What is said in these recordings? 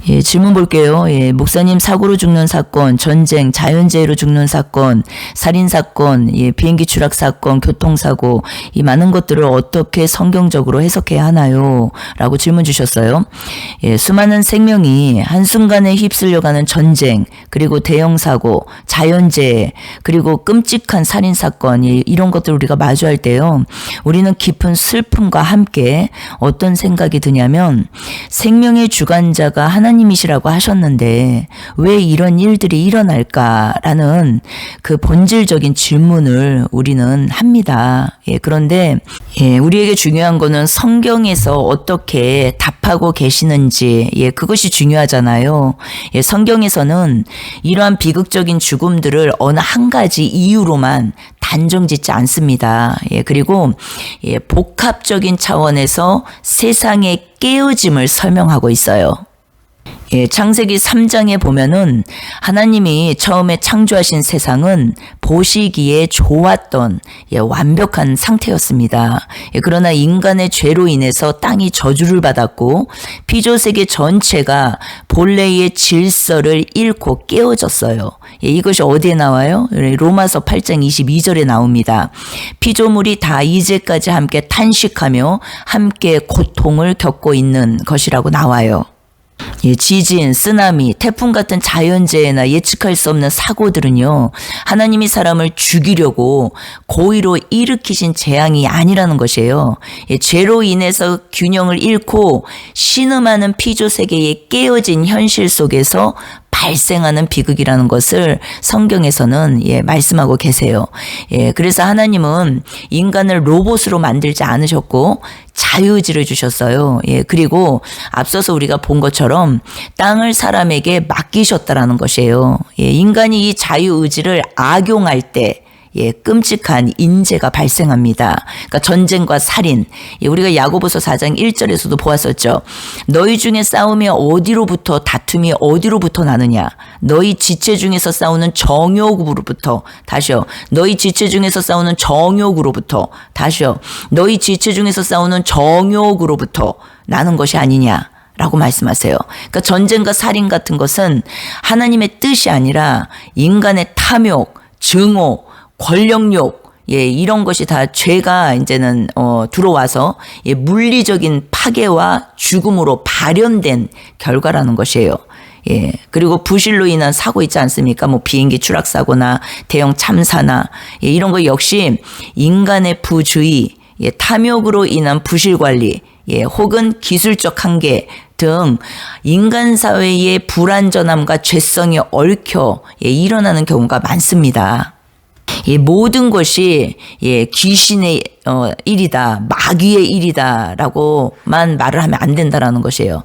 예, 질문 볼게요. 예, 목사님, 사고로 죽는 사건, 전쟁, 자연재해로 죽는 사건, 살인사건, 예, 비행기 추락 사건, 교통사고, 이 많은 것들을 어떻게 성경적으로 해석해야 하나요? 라고 질문 주셨어요. 예, 수많은 생명이 한순간에 휩쓸려가는 전쟁, 그리고 대형사고, 자연재해, 그리고 끔찍한 살인사건, 예, 이런 것들을 우리가 마주할 때요, 우리는 깊은 슬픔과 함께 어떤 생각이 드냐면, 생명의 주관자가 하나님이시라고 하셨는데 왜 이런 일들이 일어날까라는 그 본질적인 질문을 우리는 합니다. 예, 그런데 우리에게 중요한 거는 성경에서 어떻게 답하고 계시는지, 그것이 중요하잖아요. 성경에서는 이러한 비극적인 죽음들을 어느 한 가지 이유로만 단정짓지 않습니다. 그리고 복합적인 차원에서 세상의 깨어짐을 설명하고 있어요. 창세기 3장에 보면은 하나님이 처음에 창조하신 세상은 보시기에 좋았던 완벽한 상태였습니다. 그러나 인간의 죄로 인해서 땅이 저주를 받았고 피조세계 전체가 본래의 질서를 잃고 깨어졌어요. 이것이 어디에 나와요? 로마서 8장 22절에 나옵니다. 피조물이 다 이제까지 함께 탄식하며 함께 고통을 겪고 있는 것이라고 나와요. 지진, 쓰나미, 태풍 같은 자연재해나 예측할 수 없는 사고들은요, 하나님이 사람을 죽이려고 고의로 일으키신 재앙이 아니라는 것이에요. 죄로 인해서 균형을 잃고 신음하는 피조세계에 깨어진 현실 속에서 발생하는 비극이라는 것을 성경에서는 말씀하고 계세요. 그래서 하나님은 인간을 로봇으로 만들지 않으셨고 자유의지를 주셨어요. 그리고 앞서서 우리가 본 것처럼 땅을 사람에게 맡기셨다라는 것이에요. 인간이 이 자유의지를 악용할 때 끔찍한 인재가 발생합니다. 그러니까 전쟁과 살인. 우리가 야고보서 4장 1절에서도 보았었죠. 너희 중에 싸움이 어디로부터, 다툼이 어디로부터 나느냐? 너희 지체 중에서 싸우는 정욕으로부터. 다시요. 너희 지체 중에서 싸우는 정욕으로부터. 다시요. 너희 지체 중에서 싸우는 정욕으로부터 나는 것이 아니냐? 라고 말씀하세요. 그러니까 전쟁과 살인 같은 것은 하나님의 뜻이 아니라 인간의 탐욕, 증오, 권력욕, 이런 것이 다 죄가 이제는 들어와서 물리적인 파괴와 죽음으로 발현된 결과라는 것이에요. 그리고 부실로 인한 사고 있지 않습니까? 뭐 비행기 추락 사고나 대형 참사나 이런 거 역시 인간의 부주의, 탐욕으로 인한 부실 관리, 혹은 기술적 한계 등 인간 사회의 불완전함과 죄성이 얽혀 일어나는 경우가 많습니다. 모든 것이 귀신의 일이다, 마귀의 일이다라고만 말을 하면 안 된다라는 것이에요.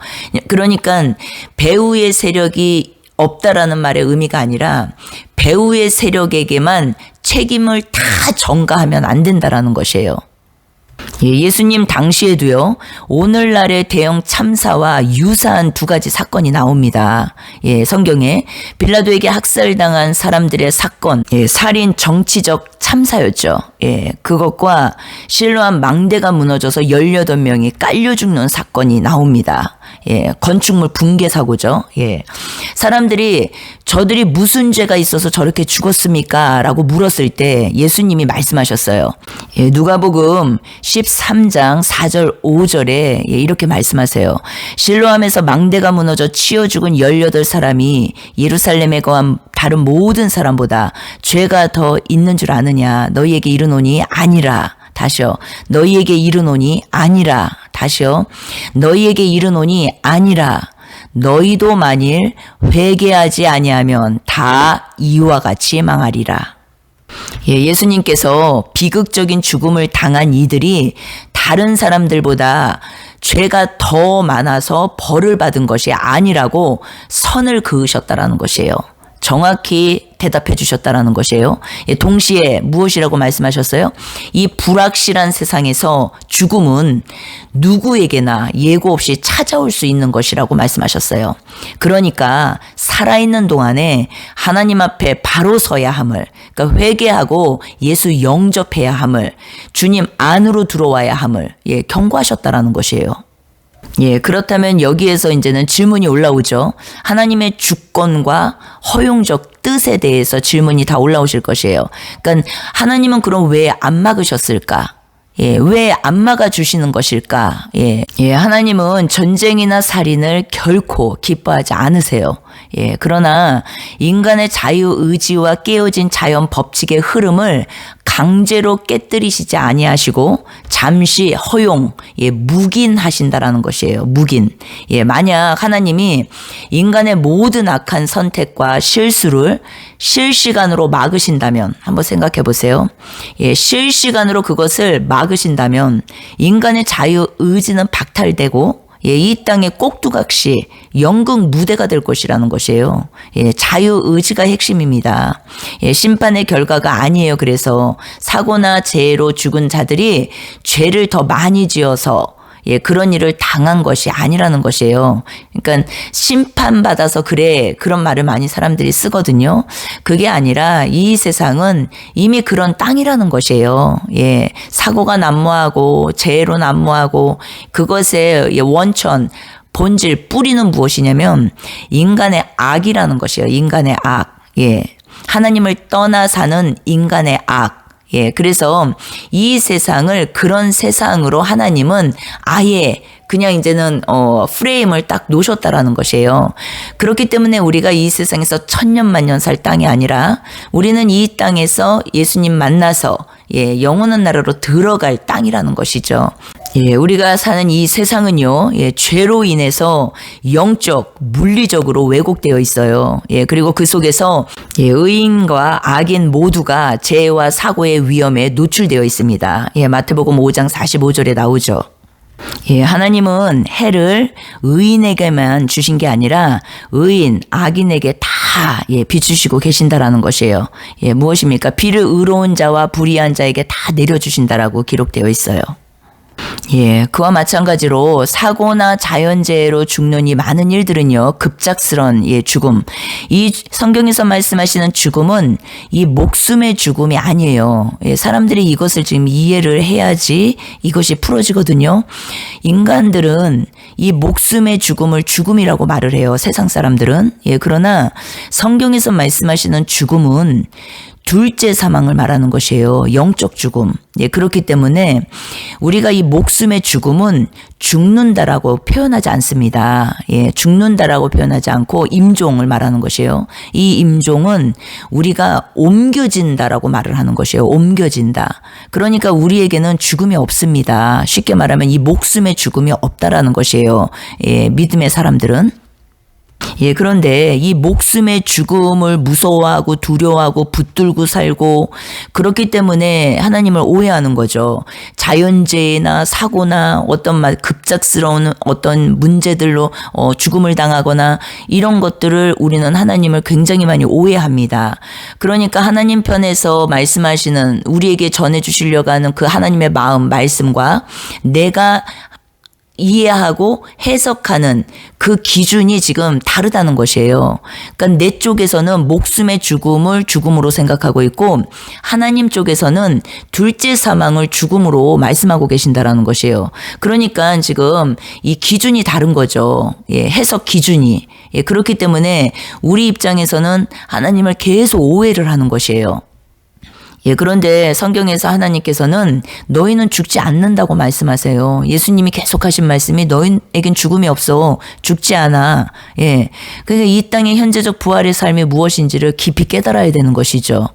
그러니까 배후의 세력이 없다라는 말의 의미가 아니라 배후의 세력에게만 책임을 다 전가하면 안 된다라는 것이에요. 예수님 당시에도요, 오늘날의 대형 참사와 유사한 두 가지 사건이 나옵니다. 성경에 빌라도에게 학살당한 사람들의 사건, 살인 정치적 참사였죠. 그것과 실로암 망대가 무너져서 18명이 깔려 죽는 사건이 나옵니다. 건축물 붕괴 사고죠. 사람들이 저들이 무슨 죄가 있어서 저렇게 죽었습니까? 라고 물었을 때 예수님이 말씀하셨어요. 누가복음 13장 4절 5절에 이렇게 말씀하세요. 실로암에서 망대가 무너져 치여 죽은 18사람이 예루살렘에 거한 다른 모든 사람보다 죄가 더 있는 줄 아느냐? 너희에게 이르노니 아니라. 다시요. 너희에게 이르노니 아니라. 다시요. 너희에게 이르노니 아니라. 너희도 만일 회개하지 아니하면 다 이와 같이 망하리라. 예수님께서 비극적인 죽음을 당한 이들이 다른 사람들보다 죄가 더 많아서 벌을 받은 것이 아니라고 선을 그으셨다라는 것이에요. 정확히 대답해 주셨다라는 것이에요. 동시에 무엇이라고 말씀하셨어요? 이 불확실한 세상에서 죽음은 누구에게나 예고 없이 찾아올 수 있는 것이라고 말씀하셨어요. 그러니까 살아있는 동안에 하나님 앞에 바로 서야 함을, 그러니까 회개하고 예수 영접해야 함을, 주님 안으로 들어와야 함을 경고하셨다라는 것이에요. 예, 그렇다면 여기에서 이제는 질문이 올라오죠. 하나님의 주권과 허용적 뜻에 대해서 질문이 다 올라오실 것이에요. 그러니까 하나님은 그럼 왜 안 막으셨을까? 예, 왜 안 막아주시는 것일까? 예, 하나님은 전쟁이나 살인을 결코 기뻐하지 않으세요. 예, 그러나 인간의 자유의지와 깨어진 자연 법칙의 흐름을 강제로 깨뜨리시지 아니하시고 잠시 허용, 예, 묵인하신다라는 것이에요. 묵인. 예, 만약 하나님이 인간의 모든 악한 선택과 실수를 실시간으로 막으신다면 한번 생각해 보세요. 예, 실시간으로 그것을 막으신다면 인간의 자유의지는 박탈되고 예, 이 땅의 꼭두각시 연극 무대가 될 것이라는 것이에요. 예, 자유의지가 핵심입니다. 예, 심판의 결과가 아니에요. 그래서 사고나 재해로 죽은 자들이 죄를 더 많이 지어서 예, 그런 일을 당한 것이 아니라는 것이에요. 그러니까 심판받아서 그래, 그런 말을 많이 사람들이 쓰거든요. 그게 아니라 이 세상은 이미 그런 땅이라는 것이에요. 예, 사고가 난무하고 재해로 난무하고 그것의 원천, 본질, 뿌리는 무엇이냐면 인간의 악이라는 것이에요. 인간의 악. 예, 하나님을 떠나 사는 인간의 악. 예, 그래서 이 세상을 그런 세상으로 하나님은 아예 그냥 이제는 프레임을 딱 놓으셨다라는 것이에요. 그렇기 때문에 우리가 이 세상에서 천년만년 살 땅이 아니라 우리는 이 땅에서 예수님 만나서 예, 영원한 나라로 들어갈 땅이라는 것이죠. 예, 우리가 사는 이 세상은요, 예, 죄로 인해서 영적, 물리적으로 왜곡되어 있어요. 예, 그리고 그 속에서 예, 의인과 악인 모두가 재해와 사고의 위험에 노출되어 있습니다. 예, 마태복음 5장 45절에 나오죠. 예, 하나님은 해를 의인에게만 주신 게 아니라 의인, 악인에게 다 예, 비추시고 계신다라는 것이에요. 예, 무엇입니까? 비를 의로운 자와 불의한 자에게 다 내려주신다라고 기록되어 있어요. 예, 그와 마찬가지로 사고나 자연재해로 죽는 이 많은 일들은요, 급작스런 예, 죽음. 이 성경에서 말씀하시는 죽음은 이 목숨의 죽음이 아니에요. 예, 사람들이 이것을 지금 이해를 해야지 이것이 풀어지거든요. 인간들은 이 목숨의 죽음을 죽음이라고 말을 해요. 세상 사람들은. 예, 그러나 성경에서 말씀하시는 죽음은 둘째 사망을 말하는 것이에요. 영적 죽음. 예, 그렇기 때문에 우리가 이 목숨의 죽음은 죽는다라고 표현하지 않습니다. 예, 죽는다라고 표현하지 않고 임종을 말하는 것이에요. 이 임종은 우리가 옮겨진다라고 말을 하는 것이에요. 옮겨진다. 그러니까 우리에게는 죽음이 없습니다. 쉽게 말하면 이 목숨의 죽음이 없다라는 것이에요. 예, 믿음의 사람들은. 예, 그런데 이 목숨의 죽음을 무서워하고 두려워하고 붙들고 살고 그렇기 때문에 하나님을 오해하는 거죠. 자연재해나 사고나 어떤 급작스러운 어떤 문제들로 죽음을 당하거나 이런 것들을 우리는 하나님을 굉장히 많이 오해합니다. 그러니까 하나님 편에서 말씀하시는 우리에게 전해주시려고 하는 그 하나님의 마음, 말씀과 내가 이해하고 해석하는 그 기준이 지금 다르다는 것이에요. 그러니까 내 쪽에서는 목숨의 죽음을 죽음으로 생각하고 있고 하나님 쪽에서는 둘째 사망을 죽음으로 말씀하고 계신다라는 것이에요. 그러니까 지금 이 기준이 다른 거죠. 예, 해석 기준이. 예, 그렇기 때문에 우리 입장에서는 하나님을 계속 오해를 하는 것이에요. 예, 그런데 성경에서 하나님께서는 너희는 죽지 않는다고 말씀하세요. 예수님이 계속하신 말씀이 너희에겐 죽음이 없어. 죽지 않아. 예. 그러니까 이 땅의 현재적 부활의 삶이 무엇인지를 깊이 깨달아야 되는 것이죠.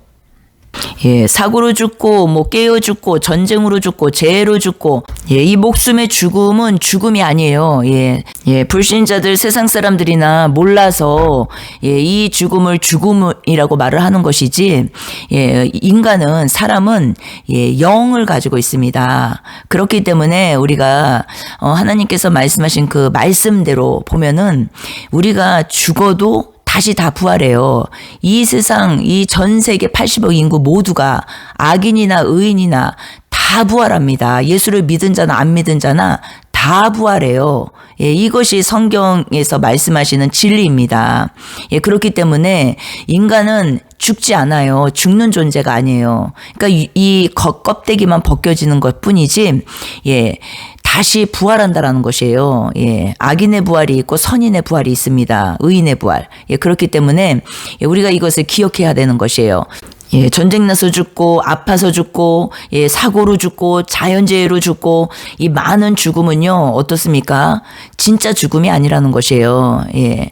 예, 사고로 죽고, 깨어 죽고, 전쟁으로 죽고, 재해로 죽고, 예, 이 목숨의 죽음은 죽음이 아니에요. 예, 불신자들 세상 사람들이나 몰라서, 예, 이 죽음을 죽음이라고 말을 하는 것이지, 예, 인간은, 사람은, 예, 영을 가지고 있습니다. 그렇기 때문에 우리가, 하나님께서 말씀하신 그 말씀대로 보면은, 우리가 죽어도 다시 다 부활해요. 이 세상, 이 전 세계 80억 인구 모두가 악인이나 의인이나 다 부활합니다. 예수를 믿은 자나 안 믿은 자나 다 부활해요. 예, 이것이 성경에서 말씀하시는 진리입니다. 예, 그렇기 때문에 인간은 죽지 않아요. 죽는 존재가 아니에요. 그러니까 이 껍데기만 벗겨지는 것 뿐이지, 예, 다시 부활한다라는 것이에요. 예, 악인의 부활이 있고 선인의 부활이 있습니다. 의인의 부활. 예, 그렇기 때문에 우리가 이것을 기억해야 되는 것이에요. 예, 전쟁 나서 죽고 아파서 죽고 예, 사고로 죽고 자연재해로 죽고 이 많은 죽음은요 어떻습니까? 진짜 죽음이 아니라는 것이에요. 예,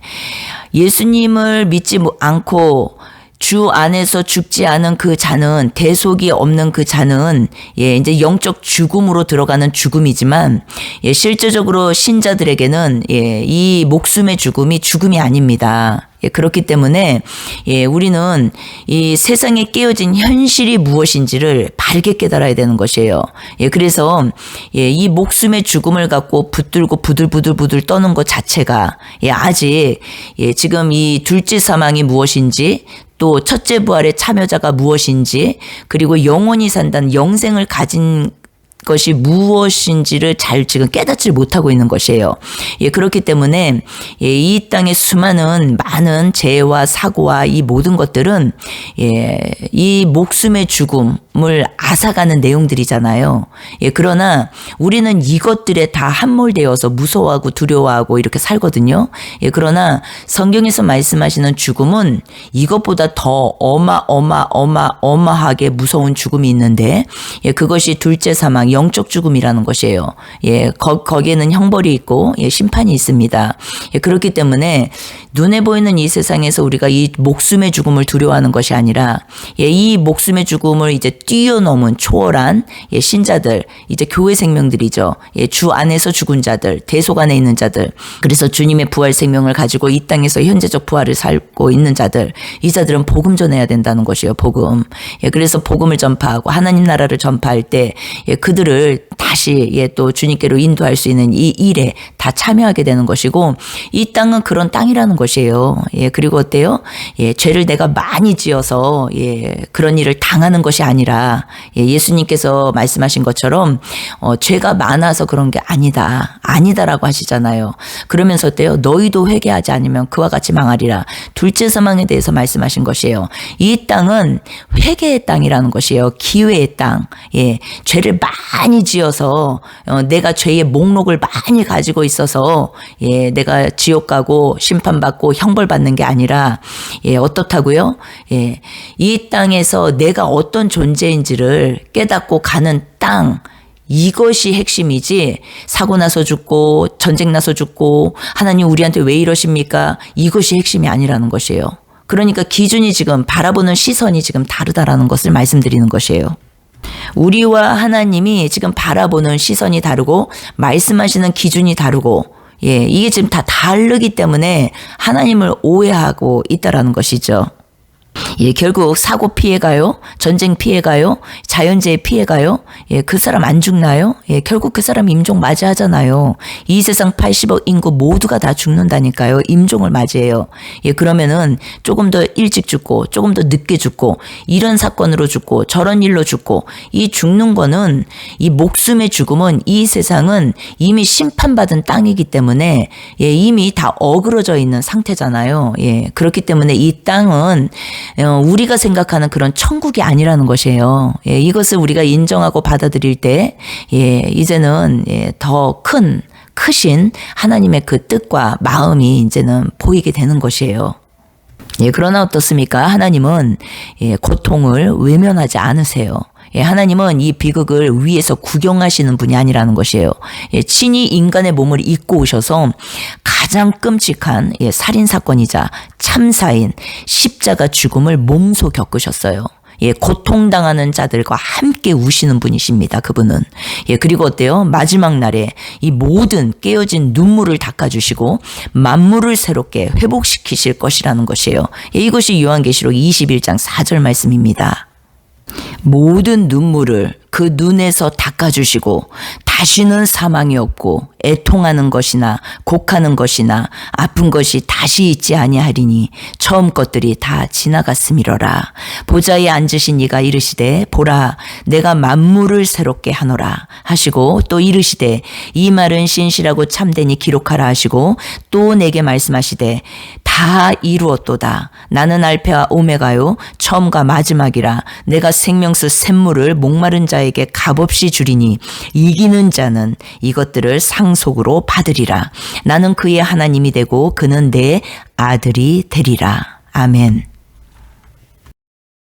예수님을 믿지 않고 주 안에서 죽지 않은 그 자는 대속이 없는 그 자는 예, 이제 영적 죽음으로 들어가는 죽음이지만 예, 실제적으로 신자들에게는 예, 이 목숨의 죽음이 죽음이 아닙니다. 예, 그렇기 때문에 예, 우리는 이 세상에 깨어진 현실이 무엇인지를 바르게 깨달아야 되는 것이에요. 예, 그래서 예, 이 목숨의 죽음을 갖고 붙들고 부들부들 떠는 것 자체가 예, 아직 예, 지금 이 둘째 사망이 무엇인지 또 첫째 부활의 참여자가 무엇인지 그리고 영원히 산다는 영생을 가진 것이 무엇인지를 잘 지금 깨닫지 못하고 있는 것이에요. 예, 그렇기 때문에 예, 이 땅의 수많은 많은 재해와 사고와 이 모든 것들은 예, 이 목숨의 죽음을 앗아가는 내용들이잖아요. 예, 그러나 우리는 이것들에 다 함몰되어서 무서워하고 두려워하고 이렇게 살거든요. 예, 그러나 성경에서 말씀하시는 죽음은 이것보다 더 어마어마하게 무서운 죽음이 있는데 예, 그것이 둘째 사망 영적 죽음이라는 것이에요. 예, 거기에는 형벌이 있고 예, 심판이 있습니다. 예, 그렇기 때문에 눈에 보이는 이 세상에서 우리가 이 목숨의 죽음을 두려워하는 것이 아니라 예, 이 목숨의 죽음을 이제 뛰어넘은 초월한 예, 신자들, 이제 교회 생명들이죠. 예, 주 안에서 죽은 자들, 대속 안에 있는 자들. 그래서 주님의 부활 생명을 가지고 이 땅에서 현재적 부활을 살고 있는 자들, 이 자들은 복음 전해야 된다는 것이에요. 복음. 예, 그래서 복음을 전파하고 하나님 나라를 전파할 때 예, 그들을 다시 예, 또 주님께로 인도할 수 있는 이 일에 다 참여하게 되는 것이고 이 땅은 그런 땅이라는 것이에요. 예, 그리고 어때요? 예, 죄를 내가 많이 지어서 예, 그런 일을 당하는 것이 아니라 예, 예수님께서 말씀하신 것처럼 죄가 많아서 그런 게 아니다라고 하시잖아요. 그러면서 어때요? 너희도 회개하지 않으면 그와 같이 망하리라. 둘째 사망에 대해서 말씀하신 것이에요. 이 땅은 회개의 땅이라는 것이에요. 기회의 땅. 예, 죄를 많이 지어서 내가 죄의 목록을 많이 가지고 있어서 예, 내가 지옥 가고 심판받고 형벌받는 게 아니라 예, 어떻다고요? 예, 이 땅에서 내가 어떤 존재인지를 깨닫고 가는 땅, 이것이 핵심이지 사고 나서 죽고 전쟁 나서 죽고 하나님 우리한테 왜 이러십니까? 이것이 핵심이 아니라는 것이에요. 그러니까 기준이 지금 바라보는 시선이 지금 다르다라는 것을 말씀드리는 것이에요. 우리와 하나님이 지금 바라보는 시선이 다르고 말씀하시는 기준이 다르고 예, 이게 지금 다 다르기 때문에 하나님을 오해하고 있다라는 것이죠. 예, 결국 사고 피해가요? 전쟁 피해가요? 자연재해 피해가요? 예, 그 사람 안 죽나요? 예, 결국 그 사람 임종 맞이하잖아요. 이 세상 80억 인구 모두가 다 죽는다니까요. 임종을 맞이해요. 예, 그러면은 조금 더 일찍 죽고 조금 더 늦게 죽고 이런 사건으로 죽고 저런 일로 죽고 이 죽는 거는 이 목숨의 죽음은 이 세상은 이미 심판받은 땅이기 때문에 예, 이미 다 어그러져 있는 상태잖아요. 예, 그렇기 때문에 이 땅은 우리가 생각하는 그런 천국이 아니라는 것이에요. 예, 이것을 우리가 인정하고 받아들일 때 예, 이제는 예, 더 크신 하나님의 그 뜻과 마음이 이제는 보이게 되는 것이에요. 예, 그러나 어떻습니까? 하나님은 예, 고통을 외면하지 않으세요. 예, 하나님은 이 비극을 위에서 구경하시는 분이 아니라는 것이에요. 예, 친히 인간의 몸을 입고 오셔서 가장 끔찍한 예, 살인사건이자 참사인 십자가 죽음을 몸소 겪으셨어요. 예, 고통당하는 자들과 함께 우시는 분이십니다. 그분은. 예, 그리고 어때요? 마지막 날에 이 모든 깨어진 눈물을 닦아주시고 만물을 새롭게 회복시키실 것이라는 것이에요. 예, 이것이 요한계시록 21장 4절 말씀입니다. 모든 눈물을 그 눈에서 닦아주시고 다시는 사망이 없고 애통하는 것이나 곡하는 것이나 아픈 것이 다시 있지 아니하리니 처음 것들이 다 지나갔음이로라. 보좌에 앉으신 이가 이르시되 보라 내가 만물을 새롭게 하노라 하시고 또 이르시되 이 말은 신실하고 참되니 기록하라 하시고 또 내게 말씀하시되 다 이루었도다. 나는 알파와 오메가요 처음과 마지막이라. 내가 생명수 샘물을 목마른 자에게 값없이 주리니 이기는 자는 이것들을 상속으로 받으리라. 나는 그의 하나님이 되고 그는 내 아들이 되리라. 아멘.